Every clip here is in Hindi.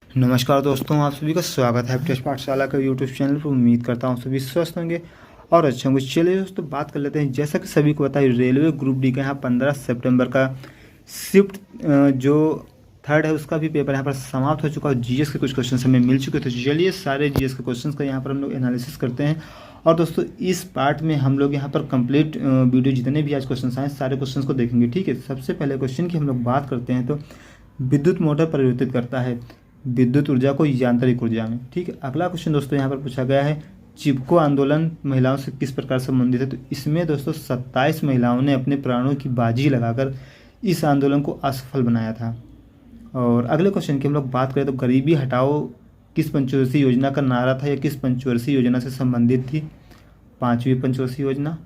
नमस्कार दोस्तों, आप सभी का स्वागत है अपटेश पाठशाला का यूट्यूब चैनल पर। उम्मीद करता हूँ सभी स्वस्थ होंगे और अच्छे होंगे। चलिए दोस्तों, बात कर लेते हैं। जैसा कि सभी को पता है, रेलवे ग्रुप डी का यहाँ 15 सितंबर का शिफ्ट जो थर्ड है उसका भी पेपर यहाँ पर समाप्त हो चुका है। जीएस के कुछ क्वेश्चन हमें मिल चुके थे। चलिए सारे जीएस के क्वेश्चन का यहाँ पर हम लोग एनालिसिस करते हैं। और दोस्तों, इस पार्ट में हम लोग यहाँ पर कंप्लीट वीडियो जितने भी आज क्वेश्चन आए सारे क्वेश्चन को देखेंगे। ठीक है, सबसे पहले क्वेश्चन की हम लोग बात करते हैं तो विद्युत मोटर परिवर्तित करता है विद्युत ऊर्जा को यांत्रिक ऊर्जा में। ठीक है, अगला क्वेश्चन दोस्तों यहाँ पर पूछा गया है, चिपको आंदोलन महिलाओं से किस प्रकार संबंधित है। तो इसमें दोस्तों 27 महिलाओं ने अपने प्राणों की बाजी लगाकर इस आंदोलन को असफल बनाया था। और अगले क्वेश्चन की हम लोग बात करें तो गरीबी हटाओ किस पंचवर्षीय योजना का नारा था या किस पंचवर्षीय योजना से संबंधित थी। 5वीं पंचवर्षीय योजना।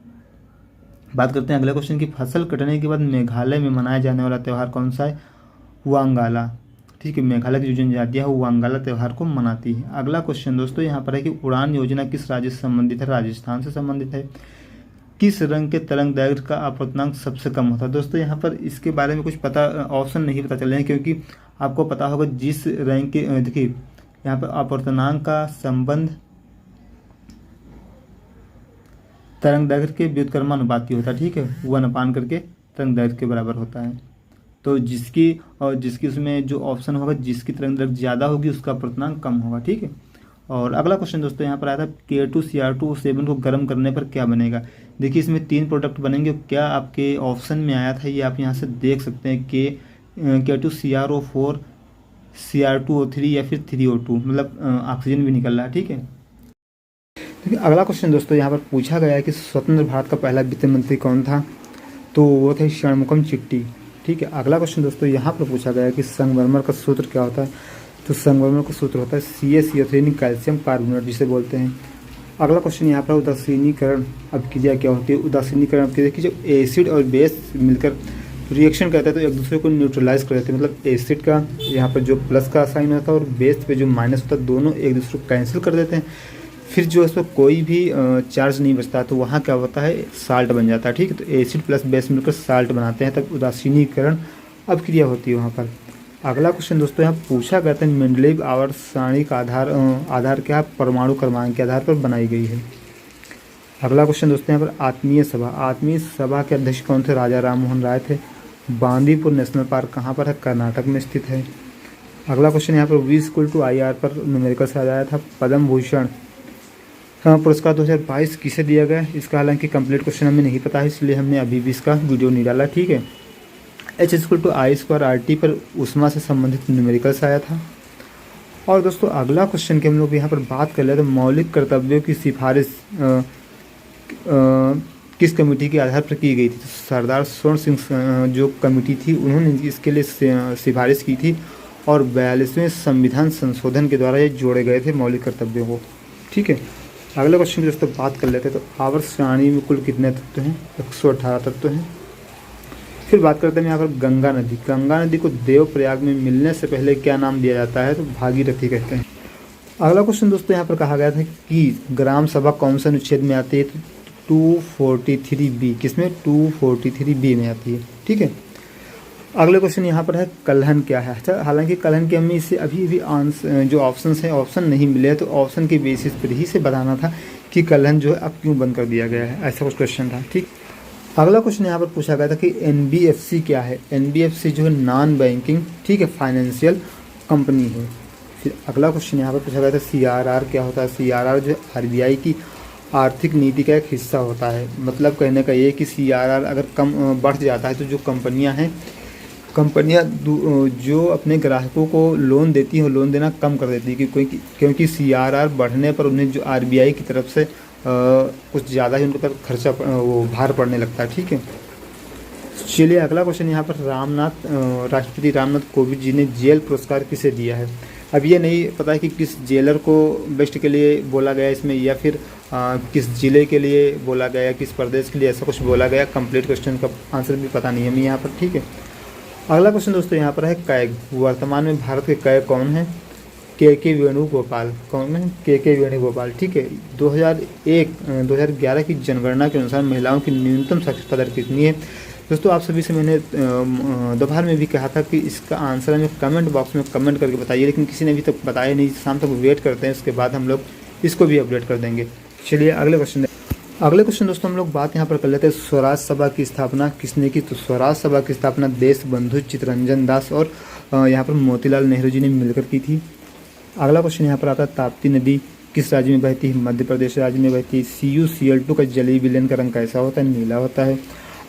बात करते हैं अगले क्वेश्चन की, फसल कटने के बाद मेघालय में मनाया जाने वाला त्यौहार कौन सा है। वांगाला। ठीक है, मेघालय की जो जनजातियाँ है वो वांगाला त्यौहार को मनाती है। अगला क्वेश्चन दोस्तों यहाँ पर है कि उड़ान योजना किस राज्य से संबंधित है। राजस्थान से संबंधित है। किस रंग के तरंग दैर्घ्य का अपवर्तनांक सबसे कम होता है। दोस्तों यहाँ पर इसके बारे में कुछ पता ऑप्शन नहीं पता चले हैं, क्योंकि आपको पता होगा जिस रंग के देखिए यहाँ पर अपवर्तनांक का संबंध तरंग दैर्घ्य के व्युत्क्रमानुपाती होता है। ठीक है, 1 करके तरंग दैर्घ्य के बराबर होता है। तो जिसकी उसमें जो ऑप्शन होगा, जिसकी तरंग दैर्घ्य ज़्यादा होगी उसका अपवर्तनांक कम होगा। ठीक है, और अगला क्वेश्चन दोस्तों यहाँ पर आया था, K2Cr2O7 को गर्म करने पर क्या बनेगा। देखिए इसमें 3 प्रोडक्ट बनेंगे। क्या आपके ऑप्शन में आया था ये आप यहाँ से देख सकते हैं कि K2CrO4, Cr2O3 या फिर 3O2, मतलब ऑक्सीजन भी निकल रहा है। ठीक है, देखिए अगला क्वेश्चन दोस्तों यहाँ पर पूछा गया है कि स्वतंत्र भारत का पहला वित्त मंत्री कौन था। तो वो थे षणमुखम चिट्टी। ठीक है, अगला क्वेश्चन दोस्तों यहाँ पर पूछा गया है कि संगमरमर का सूत्र क्या होता है। तो संगमरमर का सूत्र होता है CaCO3 कैल्शियम कार्बोनेट जिसे बोलते हैं। अगला क्वेश्चन यहाँ पर उदासीनीकरण अभिक्रिया क्या होती है। उदासीनीकरण अभिक्रिया की जब एसिड और बेस मिलकर रिएक्शन करते हैं तो एक दूसरे को न्यूट्रलाइज कर देते हैं। मतलब एसिड का यहाँ पर जो प्लस का साइन होता है और बेस पे जो माइनस होता है, दोनों एक दूसरे को कैंसिल कर देते हैं। फिर जो इस पर कोई भी चार्ज नहीं बचता तो वहाँ क्या होता है, साल्ट बन जाता है। ठीक है, तो एसिड प्लस बेस मिलकर साल्ट बनाते हैं, तब उदासीनीकरण अभिक्रिया होती है वहाँ पर। अगला क्वेश्चन दोस्तों यहाँ पूछा गया था, मेंडलीव आवर्त सारणी का आधार क्या परमाणु क्रमांक के आधार पर बनाई गई है। अगला क्वेश्चन दोस्तों यहाँ पर आत्मीय सभा के अध्यक्ष कौन थे। राजा राम मोहन राय थे। बांदीपुर नेशनल पार्क कहाँ पर है, कर्नाटक में स्थित है। अगला क्वेश्चन यहाँ पर V=IR पर न्यूमेरिकल से आया था। पद्म भूषण पुरस्कार 2022 किसे दिया गया। इसका हालांकि कंप्लीट क्वेश्चन हमें नहीं पता है, इसलिए हमने अभी भी इसका वीडियो नहीं डाला। ठीक है, H=I² पर उष्मा से संबंधित न्यूमेरिकल से आया था। और दोस्तों अगला क्वेश्चन की हम लोग यहाँ पर बात कर ले तो मौलिक कर्तव्यों की सिफारिश किस कमेटी के आधार पर की गई थी। सरदार स्वर्ण सिंह जो कमेटी थी उन्होंने इसके लिए सिफारिश की थी और 42वें संविधान संशोधन के द्वारा ये जोड़े गए थे मौलिक कर्तव्यों को। ठीक है, अगले क्वेश्चन की दोस्तों बात कर लेते हैं तो आवर्त सारणी में कुल कितने तत्व हैं। 118 तत्व हैं। फिर बात करते हैं यहाँ पर गंगा नदी। गंगा नदी को देवप्रयाग में मिलने से पहले क्या नाम दिया जाता है। तो भागीरथी कहते हैं। अगला क्वेश्चन दोस्तों यहाँ पर कहा गया था कि ग्राम सभा कौन से अनुच्छेद में आती है। तो 243B, किसमें 243B में आती है। ठीक है, अगले क्वेश्चन यहाँ पर है कलहन क्या है। अच्छा, हालांकि कलहन के हमें इससे अभी भी आंसर जो ऑप्शन है ऑप्शन नहीं मिले हैं, तो ऑप्शन के बेसिस पर ही से बताना था कि कलहन जो है अब क्यों बंद कर दिया गया है, ऐसा कुछ क्वेश्चन था। ठीक, अगला क्वेश्चन यहाँ पर पूछा गया था कि NBFC क्या है। NBFC जो है नॉन बैंकिंग, ठीक है, फाइनेंशियल कंपनी है। फिर अगला क्वेश्चन यहाँ पर पूछा गया था CRR क्या होता है। CRR जो है RBI की आर्थिक नीति का एक हिस्सा होता है। मतलब कहने का ये कि CRR अगर कम बढ़ जाता है तो जो कंपनियां जो अपने ग्राहकों को लोन देती हैं लोन देना कम कर देती है, क्योंकि CRR बढ़ने पर उन्हें जो RBI की तरफ से कुछ ज़्यादा ही उनके पर खर्चा वो भार पड़ने लगता है। ठीक है, चलिए अगला क्वेश्चन यहाँ पर राष्ट्रपति रामनाथ कोविंद जी ने जेल पुरस्कार किसे दिया है। अब ये नहीं पता है कि किस जेलर को बेस्ट के लिए बोला गया इसमें, या फिर किस जिले के लिए बोला गया, किस प्रदेश के लिए, ऐसा कुछ बोला गया। कंप्लीट क्वेश्चन का आंसर भी पता नहीं है हमें यहाँ पर। ठीक है, अगला क्वेश्चन दोस्तों यहाँ पर है कैग। वर्तमान में भारत के कैग कौन है। के वेणुगोपाल। कौन है, के वेणुगोपाल। ठीक है, 2011 की जनगणना के अनुसार महिलाओं की न्यूनतम साक्षरता दर कितनी है। दोस्तों आप सभी से मैंने दोपहर में भी कहा था कि इसका आंसर हमें कमेंट बॉक्स में कमेंट करके बताइए, लेकिन किसी ने अभी तक बताया नहीं। शाम तक वेट करते हैं, उसके बाद हम लोग इसको भी अपडेट कर देंगे। चलिए अगले क्वेश्चन दोस्तों हम लोग बात यहाँ पर कर लेते हैं। स्वराज सभा की स्थापना किसने की? तो स्वराज सभा की स्थापना देश बंधु चित्तरंजन दास और यहाँ पर मोतीलाल नेहरू जी ने मिलकर की थी। अगला क्वेश्चन यहाँ पर आता है, ताप्ती नदी किस राज्य में बहती है? मध्य प्रदेश राज्य में बहती है। CuCl2 का जलीय विलयन का रंग कैसा होता है? नीला होता है।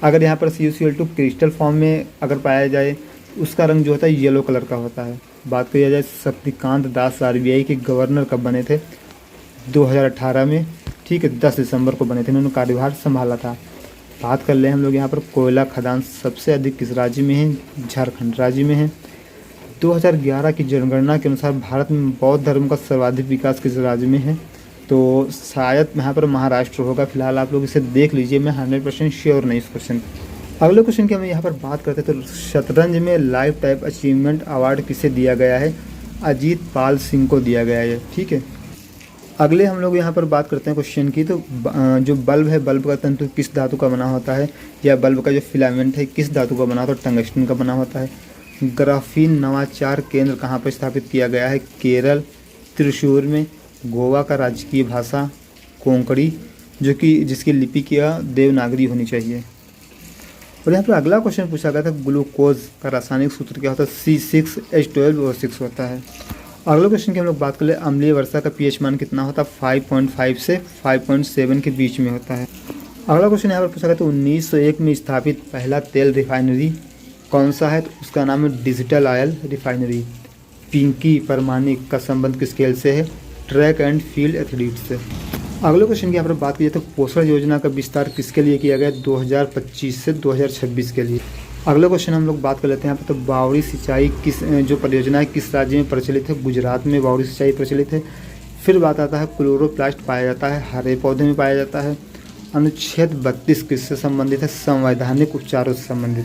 अगर यहाँ पर CuCl2 क्रिस्टल फॉर्म में अगर पाया जाए, उसका रंग जो होता है येलो कलर का होता है। बात किया जाए शक्तिकांत दास RBI के गवर्नर कब बने थे? 2018 में, ठीक है, 10 दिसंबर को बने थे, इन्होंने कार्यभार संभाला था। बात कर ले हम लोग यहाँ पर कोयला खदान सबसे अधिक किस राज्य में है? झारखंड राज्य में है। 2011 की जनगणना के अनुसार भारत में बौद्ध धर्म का सर्वाधिक विकास किस राज्य में है? तो शायद यहाँ पर महाराष्ट्र होगा। फिलहाल आप लोग इसे देख लीजिए, मैं 100% श्योर नहीं इस क्वेश्चन। अगले क्वेश्चन की हम यहाँ पर बात करते हैं तो शतरंज में लाइफ टाइम अचीवमेंट अवार्ड किसे दिया गया है? अजीत पाल सिंह को दिया गया है, ठीक है। अगले हम लोग यहाँ पर बात करते हैं क्वेश्चन की, तो जो बल्ब है, बल्ब का तंतु किस धातु का बना होता है? या बल्ब का जो फिलामेंट है किस धातु का बना होता है? टंगस्टन का बना होता है। ग्राफीन नवाचार केंद्र कहाँ पर स्थापित किया गया है? केरल, त्रिशूर में। गोवा का राजकीय भाषा कोंकणी, जो कि जिसकी लिपि की देवनागरी होनी चाहिए। और यहाँ पर अगला क्वेश्चन पूछा गया था, ग्लूकोज का रासायनिक सूत्र क्या होता है? C6H12O6 होता है। अगले क्वेश्चन की हम लोग बात कर ले, अम्लीय वर्षा का pH मान कितना होता है? 5.5 से 5.7 के बीच में होता है। अगला क्वेश्चन यहाँ पर पूछा गया था, 1901 में स्थापित पहला तेल रिफाइनरी कौन सा है? तो उसका नाम है डिजिटल ऑयल रिफाइनरी। पिंकी परमाणिक का संबंध किस खेल से है? ट्रैक एंड फील्ड एथलीट से। अगले क्वेश्चन की यहाँ पर बात की जाए तो पोषण योजना का विस्तार किसके लिए किया गया? 2025 से 2026 के लिए। अगले क्वेश्चन हम लोग बात कर लेते हैं यहाँ पर, तो बावड़ी सिंचाई किस जो परियोजना है किस राज्य में प्रचलित है? गुजरात में बावड़ी सिंचाई प्रचलित है। फिर बात आता है, क्लोरोप्लास्ट पाया जाता है हरे पौधे में पाया जाता है। अनुच्छेद 32 किससे संबंधित है? संवैधानिक उपचारों से संबंधित